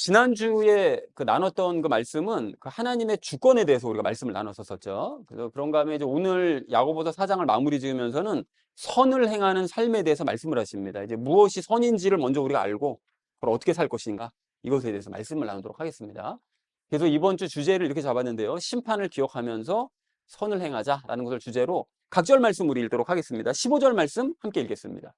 지난주에 나눴던 그 말씀은 그 하나님의 주권에 대해서 우리가 말씀을 나눴었죠. 그래서 그런가 하면 이제 오늘 야고보서 4장을 마무리 지으면서는 선을 행하는 삶에 대해서 말씀을 하십니다. 이제 무엇이 선인지를 먼저 우리가 알고 그걸 어떻게 살 것인가 이것에 대해서 말씀을 나누도록 하겠습니다. 그래서 이번 주 주제를 이렇게 잡았는데요. 심판을 기억하면서 선을 행하자라는 것을 주제로 각절 말씀 우리 읽도록 하겠습니다. 15절 말씀 함께 읽겠습니다.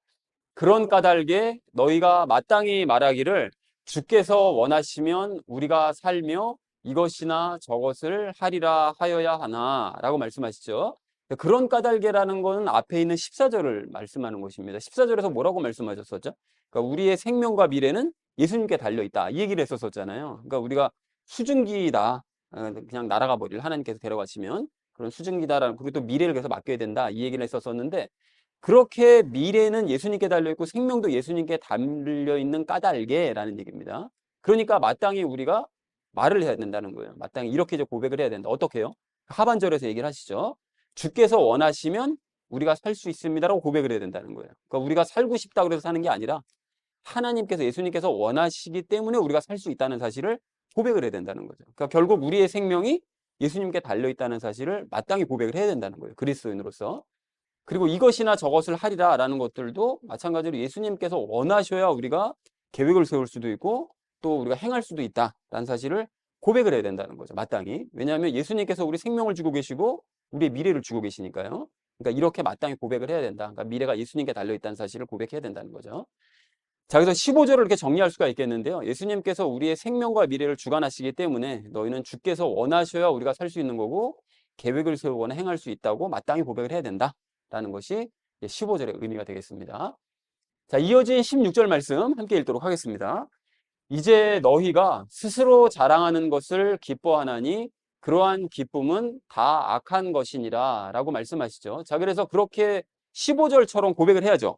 그런 까닭에 너희가 마땅히 말하기를 주께서 원하시면 우리가 살며 이것이나 저것을 하리라 하여야 하나 라고 말씀하시죠. 그런 까닭에라는 것은 앞에 있는 14절을 말씀하는 것입니다. 14절에서 뭐라고 말씀하셨었죠? 그러니까 우리의 생명과 미래는 예수님께 달려있다 이 얘기를 했었잖아요. 그러니까 우리가 수증기다, 그냥 날아가 버릴 하나님께서 데려가시면 그런 수증기다라는, 그리고 또 미래를 계속 맡겨야 된다 이 얘기를 했었었는데, 그렇게 미래는 예수님께 달려있고 생명도 예수님께 달려있는 까닭에라는 얘기입니다. 그러니까 마땅히 우리가 말을 해야 된다는 거예요. 마땅히 이렇게 이제 고백을 해야 된다. 어떻게 해요? 하반절에서 얘기를 하시죠. 주께서 원하시면 우리가 살 수 있습니다라고 고백을 해야 된다는 거예요. 그러니까 우리가 살고 싶다 그래서 사는 게 아니라 하나님께서, 예수님께서 원하시기 때문에 우리가 살 수 있다는 사실을 고백을 해야 된다는 거죠. 그러니까 결국 우리의 생명이 예수님께 달려있다는 사실을 마땅히 고백을 해야 된다는 거예요. 그리스도인으로서. 그리고 이것이나 저것을 하리라 라는 것들도 마찬가지로 예수님께서 원하셔야 우리가 계획을 세울 수도 있고 또 우리가 행할 수도 있다라는 사실을 고백을 해야 된다는 거죠. 마땅히. 왜냐하면 예수님께서 우리 생명을 주고 계시고 우리의 미래를 주고 계시니까요. 그러니까 이렇게 마땅히 고백을 해야 된다. 그러니까 미래가 예수님께 달려있다는 사실을 고백해야 된다는 거죠. 자, 그래서 15절을 이렇게 정리할 수가 있겠는데요. 예수님께서 우리의 생명과 미래를 주관하시기 때문에 너희는 주께서 원하셔야 우리가 살 수 있는 거고 계획을 세우거나 행할 수 있다고 마땅히 고백을 해야 된다 라는 것이 15절의 의미가 되겠습니다. 자, 이어진 16절 말씀 함께 읽도록 하겠습니다. 이제 너희가 스스로 자랑하는 것을 기뻐하나니 그러한 기쁨은 다 악한 것이니라 라고 말씀하시죠. 자, 그래서 그렇게 15절처럼 고백을 해야죠.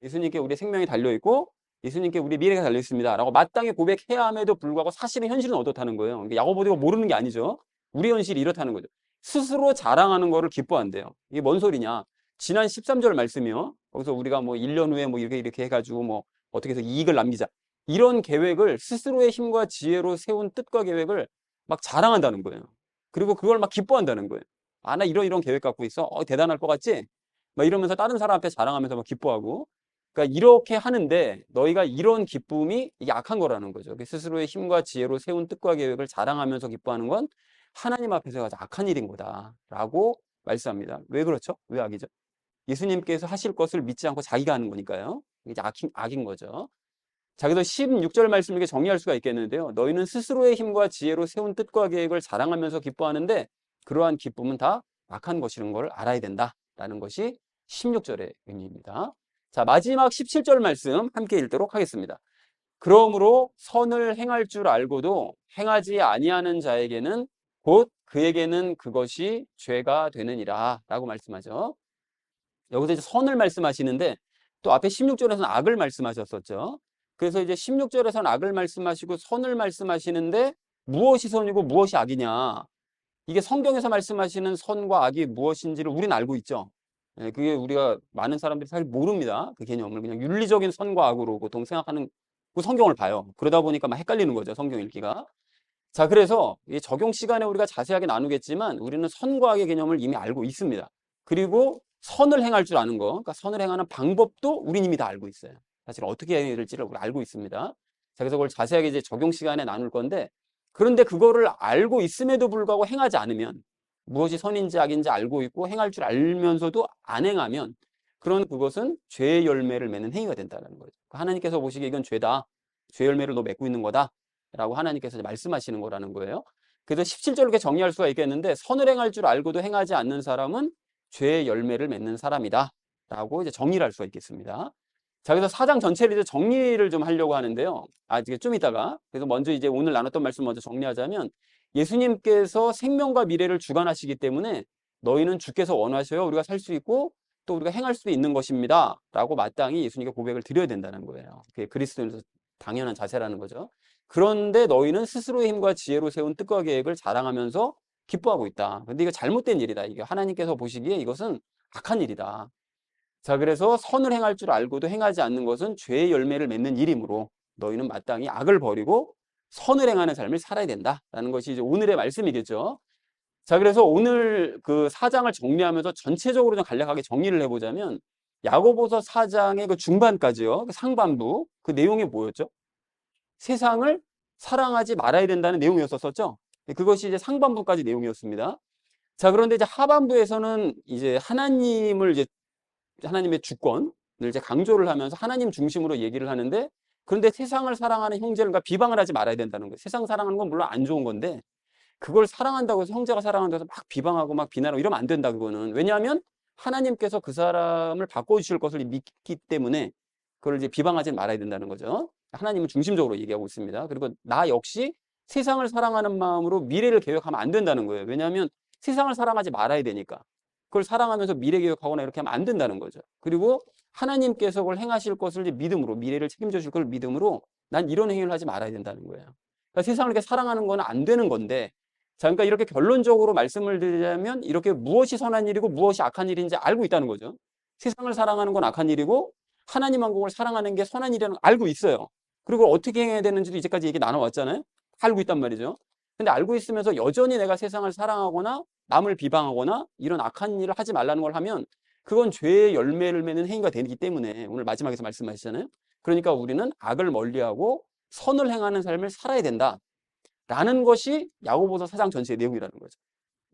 예수님께 우리 생명이 달려있고 예수님께 우리 미래가 달려있습니다 라고 마땅히 고백해야 함에도 불구하고 사실은 현실은 어떻다는 거예요. 그러니까 야고보가 모르는 게 아니죠. 우리 현실이 이렇다는 거죠. 스스로 자랑하는 거를 기뻐한대요. 이게 뭔 소리냐? 지난 13절 말씀이요. 거기서 우리가 뭐 1년 후에 뭐 이렇게 해가지고 뭐 어떻게 해서 이익을 남기자, 이런 계획을 스스로의 힘과 지혜로 세운 뜻과 계획을 막 자랑한다는 거예요. 그리고 그걸 막 기뻐한다는 거예요. 아, 나 이런 계획 갖고 있어. 대단할 것 같지? 막 이러면서 다른 사람 앞에 자랑하면서 막 기뻐하고. 그러니까 이렇게 하는데 너희가 이런 기쁨이 이게 악한 거라는 거죠. 스스로의 힘과 지혜로 세운 뜻과 계획을 자랑하면서 기뻐하는 건 하나님 앞에서 아주 악한 일인 거다라고 말씀합니다. 왜 그렇죠? 왜 악이죠? 예수님께서 하실 것을 믿지 않고 자기가 하는 거니까요. 이게 악인 거죠. 자, 그래서 16절 말씀을 이렇게 정리할 수가 있겠는데요. 너희는 스스로의 힘과 지혜로 세운 뜻과 계획을 자랑하면서 기뻐하는데 그러한 기쁨은 다 악한 것이라는 걸 알아야 된다라는 것이 16절의 의미입니다. 자, 마지막 17절 말씀 함께 읽도록 하겠습니다. 그러므로 선을 행할 줄 알고도 행하지 아니하는 자에게는 곧 그에게는 그것이 죄가 되느니라 라고 말씀하죠. 여기서 이제 선을 말씀하시는데 또 앞에 16절에서는 악을 말씀하셨었죠. 그래서 이제 16절에서는 악을 말씀하시고 선을 말씀하시는데 무엇이 선이고 무엇이 악이냐, 이게 성경에서 말씀하시는 선과 악이 무엇인지를 우리는 알고 있죠. 그게 우리가 많은 사람들이 잘 모릅니다. 그 개념을 그냥 윤리적인 선과 악으로 보통 생각하는 그 성경을 봐요. 그러다 보니까 막 헷갈리는 거죠, 성경 읽기가. 자, 그래서 이 적용 시간에 우리가 자세하게 나누겠지만 우리는 선과 악의 개념을 이미 알고 있습니다. 그리고 선을 행할 줄 아는 거, 그러니까 선을 행하는 방법도 우린 이미 다 알고 있어요. 사실 어떻게 해야 될지를 우리 알고 있습니다. 자, 그래서 그걸 자세하게 이제 적용 시간에 나눌 건데, 그런데 그거를 알고 있음에도 불구하고 행하지 않으면, 무엇이 선인지 악인지 알고 있고 행할 줄 알면서도 안 행하면 그런 그것은 죄의 열매를 맺는 행위가 된다는 거죠. 하나님께서 보시기에 이건 죄다, 죄 열매를 너 맺고 있는 거다 라고 하나님께서 말씀하시는 거라는 거예요. 그래서 17절로 이렇게 정리할 수가 있겠는데, 선을 행할 줄 알고도 행하지 않는 사람은 죄의 열매를 맺는 사람이다 라고 이제 정리를 할 수가 있겠습니다. 자, 그래서 4장 전체를 이제 정리를 좀 하려고 하는데요. 이게 좀 이따가. 그래서 먼저 이제 오늘 나눴던 말씀 먼저 정리하자면, 예수님께서 생명과 미래를 주관하시기 때문에 너희는 주께서 원하셔야 우리가 살 수 있고 또 우리가 행할 수 있는 것입니다 라고 마땅히 예수님께 고백을 드려야 된다는 거예요. 그게 그리스도인으로서 당연한 자세라는 거죠. 그런데 너희는 스스로의 힘과 지혜로 세운 뜻과 계획을 자랑하면서 기뻐하고 있다. 근데 이거 잘못된 일이다. 이게 하나님께서 보시기에 이것은 악한 일이다. 자, 그래서 선을 행할 줄 알고도 행하지 않는 것은 죄의 열매를 맺는 일이므로 너희는 마땅히 악을 버리고 선을 행하는 삶을 살아야 된다라는 것이 이제 오늘의 말씀이겠죠. 자, 그래서 오늘 그 4장을 정리하면서 전체적으로 좀 간략하게 정리를 해보자면 야고보서 4장의 그 중반까지요, 그 상반부 그 내용이 뭐였죠? 세상을 사랑하지 말아야 된다는 내용이었었죠. 그것이 이제 상반부까지 내용이었습니다. 자, 그런데 이제 하반부에서는 이제 하나님의 주권을 이제 강조를 하면서 하나님 중심으로 얘기를 하는데, 그런데 세상을 사랑하는 형제들과 비방을 하지 말아야 된다는 거예요. 세상 사랑하는 건 물론 안 좋은 건데 그걸 사랑한다고 해서 형제가 사랑한다고 해서 막 비방하고 막 비난하고 이러면 안 된다, 그거는. 왜냐하면 하나님께서 그 사람을 바꿔주실 것을 믿기 때문에 그걸 이제 비방하지 말아야 된다는 거죠. 하나님은 중심적으로 얘기하고 있습니다. 그리고 나 역시 세상을 사랑하는 마음으로 미래를 계획하면 안 된다는 거예요. 왜냐하면 세상을 사랑하지 말아야 되니까. 그걸 사랑하면서 미래 계획하거나 이렇게 하면 안 된다는 거죠. 그리고 하나님께서 그걸 행하실 것을 이제 믿음으로, 미래를 책임져 줄 걸 믿음으로 난 이런 행위를 하지 말아야 된다는 거예요. 그러니까 세상을 이렇게 사랑하는 건 안 되는 건데, 자, 그러니까 이렇게 결론적으로 말씀을 드리자면 이렇게 무엇이 선한 일이고 무엇이 악한 일인지 알고 있다는 거죠. 세상을 사랑하는 건 악한 일이고 하나님 왕국을 사랑하는 게 선한 일이라는 걸 알고 있어요. 그리고 어떻게 해야 되는지도 이제까지 얘기 나눠왔잖아요. 알고 있단 말이죠. 근데 알고 있으면서 여전히 내가 세상을 사랑하거나 남을 비방하거나 이런 악한 일을 하지 말라는 걸 하면 그건 죄의 열매를 맺는 행위가 되기 때문에 오늘 마지막에서 말씀하시잖아요. 그러니까 우리는 악을 멀리하고 선을 행하는 삶을 살아야 된다. 라는 것이 야고보서 4장 전체의 내용이라는 거죠.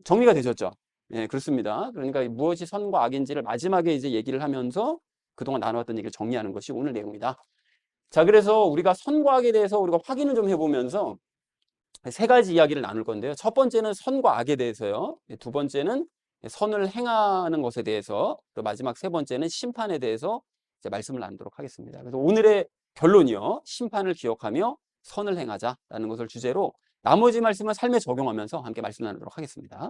정리가 되셨죠? 예, 그렇습니다. 그러니까 무엇이 선과 악인지를 마지막에 이제 얘기를 하면서 그동안 나눠왔던 얘기를 정리하는 것이 오늘 내용이다. 자, 그래서 우리가 선과 악에 대해서 우리가 확인을 좀 해보면서 세 가지 이야기를 나눌 건데요. 첫 번째는 선과 악에 대해서요. 두 번째는 선을 행하는 것에 대해서, 그리고 마지막 세 번째는 심판에 대해서 이제 말씀을 나누도록 하겠습니다. 그래서 오늘의 결론이요, 심판을 기억하며 선을 행하자라는 것을 주제로 나머지 말씀은 삶에 적용하면서 함께 말씀 나누도록 하겠습니다.